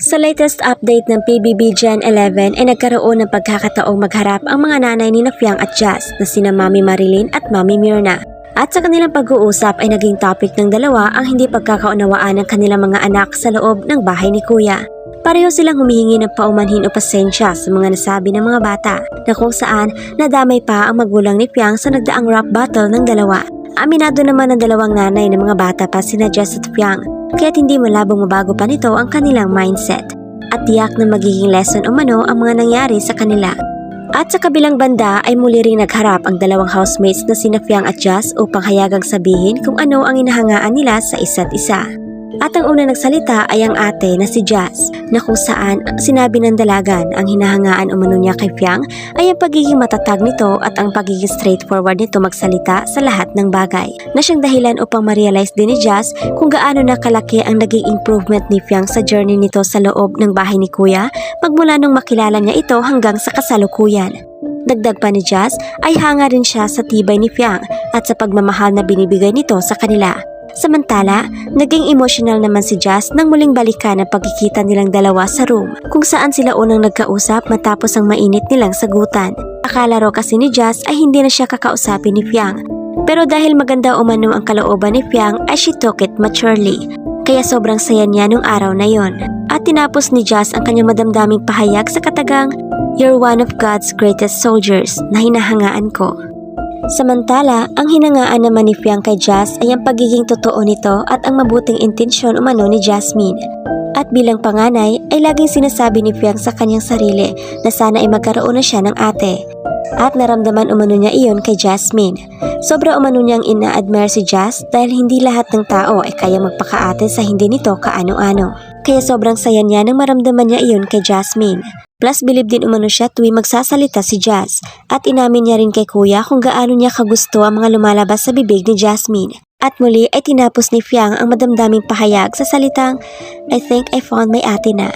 Sa latest update ng PBB Gen 11 ay nagkaroon ng pagkakataong magharap ang mga nanay ni Fiang at Jazz na sina Mami Marilyn at Mami Myrna. At sa kanilang pag-uusap ay naging topic ng dalawa ang hindi pagkakaunawaan ng kanilang mga anak sa loob ng bahay ni Kuya. Pareho silang humihingi ng paumanhin o pasensya sa mga nasabi ng mga bata na kung saan nadamay pa ang magulang ni Fiang sa nagdaang rap battle ng dalawa. Aminado naman ng dalawang nanay ng mga bata pa sina Jazz at Fiang, kaya't hindi malabong mabago pa nito ang kanilang mindset. At tiyak na magiging lesson umano ang mga nangyari sa kanila. At sa kabilang banda ay muli ring nagharap ang dalawang housemates na sina Fiang at Jazz upang hayagang sabihin kung ano ang inahangaan nila sa isa't isa. At ang una nagsalita ay ang ate na si Jazz na kung saan sinabi ng dalagan ang hinahangaan umano niya kay Fiang ay ang pagiging matatag nito at ang pagiging straightforward nito magsalita sa lahat ng bagay na siyang dahilan upang ma-realize din ni Jazz kung gaano na kalaki ang naging improvement ni Fiang sa journey nito sa loob ng bahay ni Kuya magmula nung makilala niya ito hanggang sa kasalukuyan. Dagdag pa ni Jazz ay hanga rin siya sa tibay ni Fiang at sa pagmamahal na binibigay nito sa kanila. Samantala, naging emotional naman si Jazz nang muling balikan ang pagkikita nilang dalawa sa room kung saan sila unang nagkausap matapos ang mainit nilang sagutan. Akala raw kasi ni Jazz ay hindi na siya kakausapin ni Fiang. Pero dahil maganda umano ang kalooban ni Fiang ay she took it maturely. Kaya sobrang saya niya nung araw na yon. At tinapos ni Jazz ang kanyang madamdaming pahayag sa katagang, "You're one of God's greatest soldiers na hinahangaan ko." Samantala, ang hinangaan naman ni Fiang kay Jazz ay ang pagiging totoo nito at ang mabuting intensyon umano ni Jasmine. At bilang panganay ay laging sinasabi ni Fiang sa kanyang sarili na sana ay magkaroon na siya ng ate. At naramdaman umano niya iyon kay Jasmine. Sobra umano niyang ina-admire si Jazz dahil hindi lahat ng tao ay kaya magpakaate sa hindi nito kaano-ano. Kaya sobrang saya niya nang maramdaman niya iyon kay Jasmine. Plus bilib din umano siya tuwing magsasalita si Jazz at inamin niya rin kay Kuya kung gaano niya kagusto ang mga lumalabas sa bibig ni Jasmine. At muli ay tinapos ni Fiang ang madamdaming pahayag sa salitang, "I think I found my ate na."